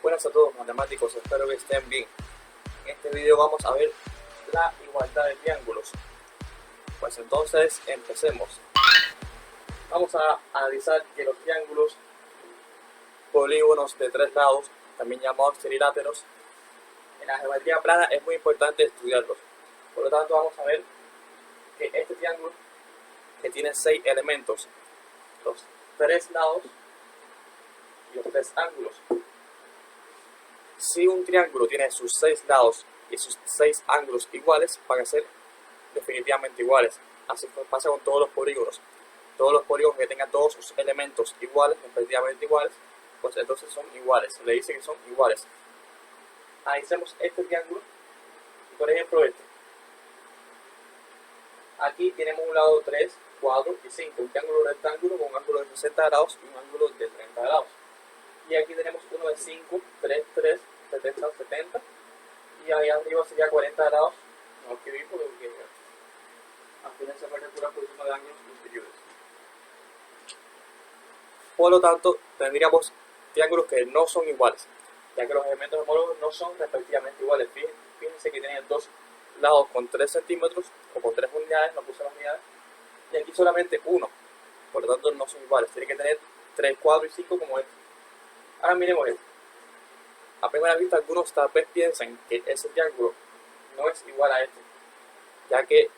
Buenas a todos matemáticos, espero que estén bien. En este video vamos a ver la igualdad de triángulos. Pues entonces empecemos. Vamos a analizar que los triángulos polígonos de tres lados, también llamados triláteros, en la geometría plana es muy importante estudiarlos. Por lo tanto vamos a ver que este triángulo, que tiene 6 elementos, los 3 lados y los 3 ángulos. Si un triángulo tiene sus 6 lados y sus 6 ángulos iguales, van a ser definitivamente iguales. Así pasa con todos los polígonos. Todos los polígonos que tengan todos sus elementos iguales, respectivamente iguales, pues entonces son iguales. Se le dice que son iguales. Analicemos este triángulo, por ejemplo este. Aquí tenemos un lado 3, 4 y 5, un triángulo rectángulo con un ángulo de 60 grados y un ángulo de 30 grados. Y aquí tenemos uno de 5, 3, 3, 70, 70. Y ahí arriba sería 40 grados. No escribí porque al final se va a calcular por encima de ángulos inferiores. Por lo tanto, tendríamos triángulos que no son iguales, ya que los elementos homólogos no son respectivamente iguales. Fíjense que tienen dos lados con 3 centímetros o con 3 unidades, no puse las unidades, y aquí solamente uno. Por lo tanto, no son iguales. Tienen que tener 3, 4 y 5 como este. Ahora miremos esto. A primera vista, algunos tal vez piensan que ese triángulo no es igual a este, ya que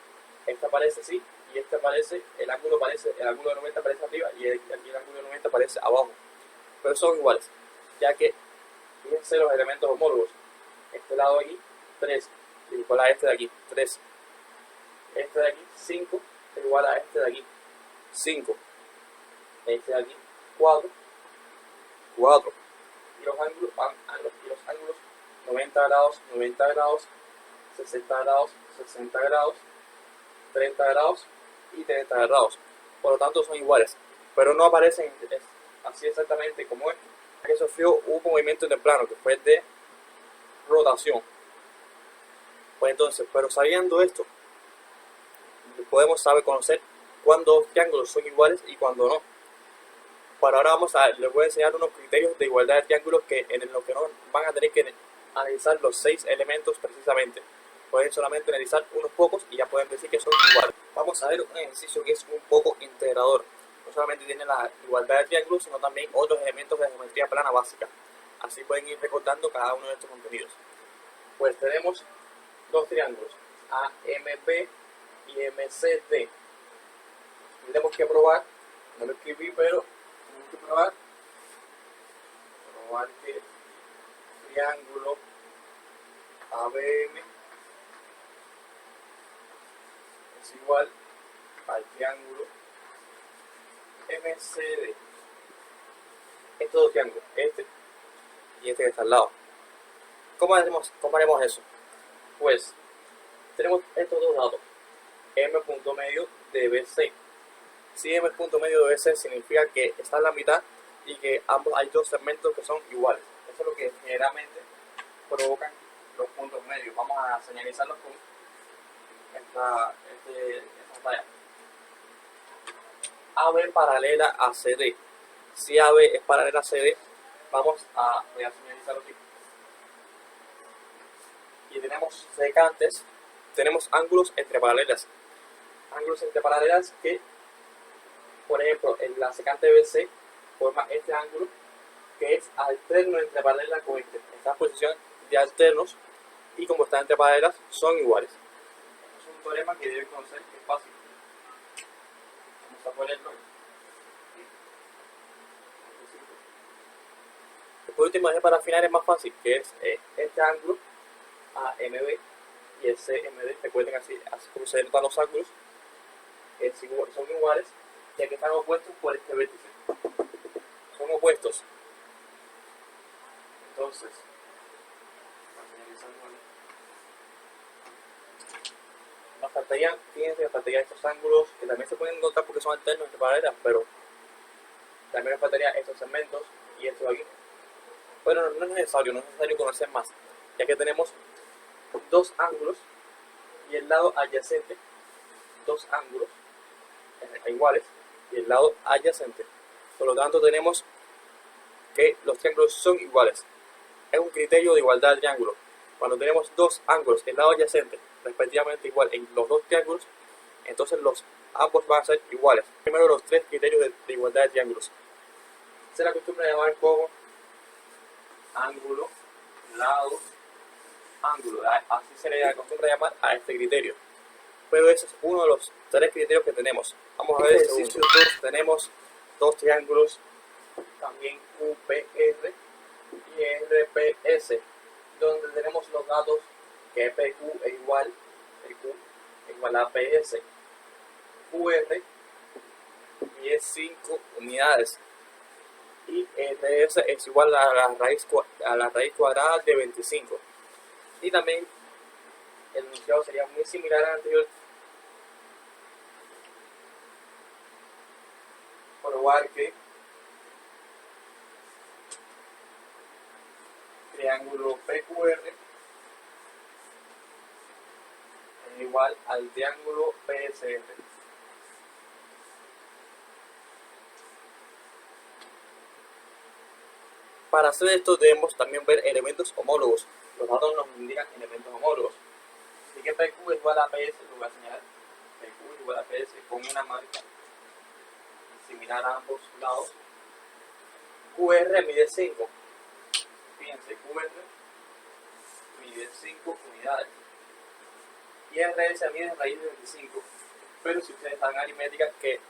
este aparece así y este aparece, el ángulo de 90 aparece arriba y aquí el ángulo de 90 aparece abajo. Pero son iguales, ya que fíjense los elementos homólogos. Este lado de aquí, 3, es igual a este de aquí, 3. Este de aquí, 5, es igual a este de aquí, 5. Este de aquí, 4, 4. Y los ángulos 90 grados, 90 grados, 60 grados, 60 grados, 30 grados y 30 grados. Por lo tanto son iguales, pero no aparecen así exactamente como este, que sufrió un movimiento en el plano que fue de rotación. Pues entonces, pero sabiendo esto, podemos conocer cuándo los triángulos son iguales y cuándo no. Para ahora les voy a enseñar unos criterios de igualdad de triángulos en los que no van a tener que analizar los 6 elementos precisamente. Pueden solamente analizar unos pocos y ya pueden decir que son iguales. Vamos a ver un ejercicio que es un poco integrador. No solamente tiene la igualdad de triángulos, sino también otros elementos de geometría plana básica. Así pueden ir recordando cada uno de estos contenidos. Pues tenemos dos triángulos, AMB y MCD. Tenemos que probar, no lo escribí, pero tenemos que probar que triángulo ABM es igual al triángulo MCD. Estos dos triángulos, este y este que está al lado. ¿Cómo haremos eso? Pues tenemos estos dos datos, M punto medio de BC. Si M punto medio de BC significa que está en la mitad y que hay dos segmentos que son iguales. Eso es lo que generalmente provocan los puntos medios. Vamos a señalizarlos con esta talla. AB paralela a CD. Si AB es paralela a CD, voy a señalizarlo aquí. Y tenemos secantes, tenemos ángulos entre paralelas. Ángulos entre paralelas que, por ejemplo, en la secante BC forma este ángulo que es alterno entre paralelas con este. Esta es posición de alternos y como están entre paralelas son iguales. Es un teorema que deben conocer, que es fácil. Vamos a ponerlo. Por último, para afinar es más fácil, que es este ángulo AMB y el CMD. Recuerden así como se denotan los ángulos, son iguales, ya que están opuestos por este vértice. Son opuestos. Entonces, fíjense, nos faltarían estos ángulos que también se pueden encontrar porque son alternos entre paralelas, pero también nos faltaría estos segmentos y esto de aquí. Bueno, no es necesario conocer más, ya que tenemos dos ángulos y el lado adyacente, dos ángulos iguales y el lado adyacente. Por lo tanto, tenemos que los triángulos son iguales. es un criterio de igualdad de triángulo. Cuando tenemos dos ángulos en lado adyacente respectivamente igual en los dos triángulos, entonces ambos van a ser iguales. Primero, los tres criterios de igualdad de triángulos. Se la costumbre llamar como ángulo, lado, ángulo. Así se le acostumbra llamar a este criterio. Pero ese es uno de los tres criterios que tenemos. Vamos a ver el ejercicio 2. Tenemos dos triángulos, también QPR y RPS, donde tenemos los datos que PQ es igual a PS. QR y es 5 unidades y RS es igual a la raíz cuadrada de 25. Y también el enunciado sería muy similar al anterior, probar que triángulo PQR es igual al triángulo PSR. Para hacer esto debemos también ver elementos homólogos. Los datos nos indican elementos homólogos. Así que PQ es igual a PS, lo voy a señalar. PQ es igual a PS con una marca similar a ambos lados. QR mide 5. Fíjense, QR mide 5 unidades. Y RS mide raíz de 25. Pero si ustedes saben aritmética, que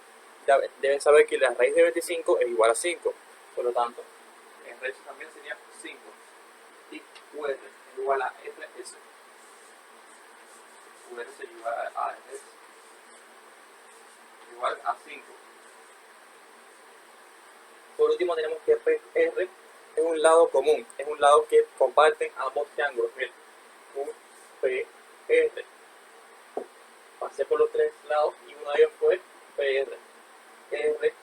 deben saber que la raíz de 25 es igual a 5. Por lo tanto, RS también sería 5. Y QR es igual a RS. QR sería igual a RS. Igual a 5. Por último tenemos que PR es un lado común. Es un lado que comparten ambos triángulos. Miren, un PR. Pasé por los tres lados y uno de ellos fue PR. R,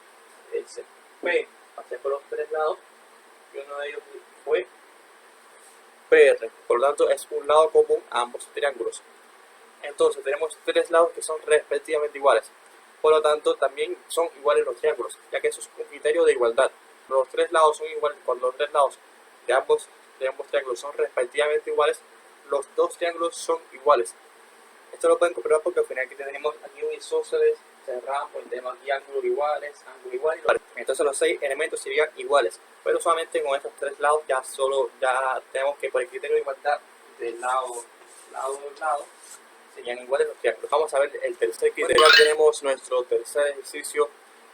S, P. Pasé por los tres lados y uno de ellos fue PR. Por lo tanto, es un lado común a ambos triángulos. Entonces, tenemos tres lados que son respectivamente iguales. Por lo tanto, también son iguales los triángulos, ya que eso es un criterio de igualdad. Los tres lados son iguales. Cuando los tres lados de ambos triángulos son respectivamente iguales, los dos triángulos son iguales. Esto lo pueden comprobar porque al final aquí tenemos aquí un isósceles, cerramos, tenemos aquí ángulos iguales, ángulo igual y igual. Entonces los 6 elementos serían iguales, pero solamente con estos tres lados ya tenemos que por el criterio de igualdad del lado serían iguales los triángulos. Vamos a ver el tercer criterio. Ya tenemos nuestro tercer ejercicio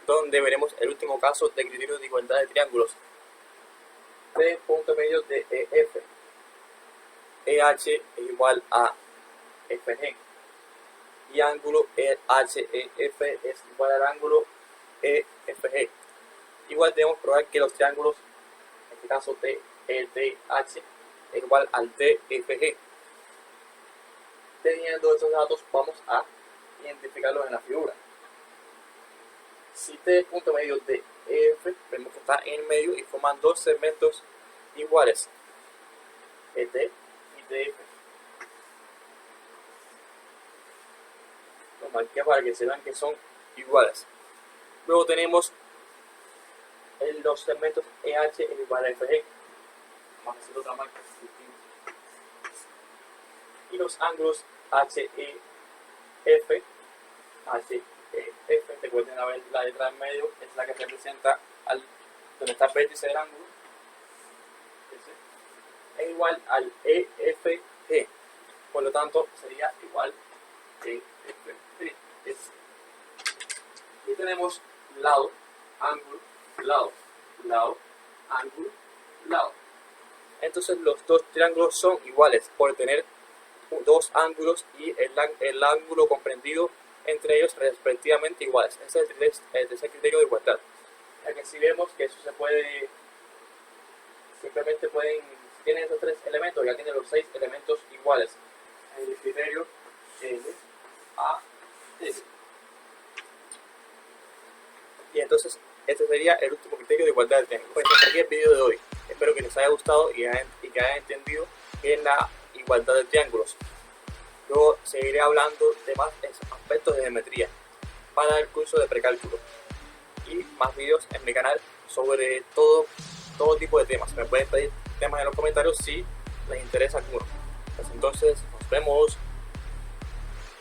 donde veremos el último caso de criterio de igualdad de triángulos. T punto medio de EF. EH es igual a FG. Y ángulo HEF es igual al ángulo EFG. Igual debemos probar que los triángulos, en este caso TETH, es igual al TFG. Teniendo estos datos, vamos a identificarlos en la figura. Si T punto medio de EF, vemos que está en el medio y forman dos segmentos iguales, ET y TF. Lo marqué para que se vean que son iguales. Luego tenemos los segmentos EH es igual a FG. Vamos a hacer otra marca y los ángulos HEF, recuerden la letra en medio es la que representa donde está el vértice del ángulo, es igual al EFG, por lo tanto sería igual a EFG. Y tenemos lado, ángulo, lado, ángulo, lado. Entonces los dos triángulos son iguales por tener dos ángulos y el ángulo comprendido entre ellos respectivamente iguales. Ese es el tercer criterio de igualdad. Ya que si vemos que eso se puede, simplemente tienen esos tres elementos, ya tienen los 6 elementos iguales. El criterio L, A, L. Y entonces este sería el último criterio de igualdad del triángulo. Pues hasta aquí el video de hoy. Espero que les haya gustado y que hayan entendido qué es la igualdad de triángulos. Luego seguiré hablando de más aspectos de geometría para el curso de precálculo y más videos en mi canal sobre todo tipo de temas. Me pueden pedir temas en los comentarios si les interesa alguno. Pues entonces nos vemos.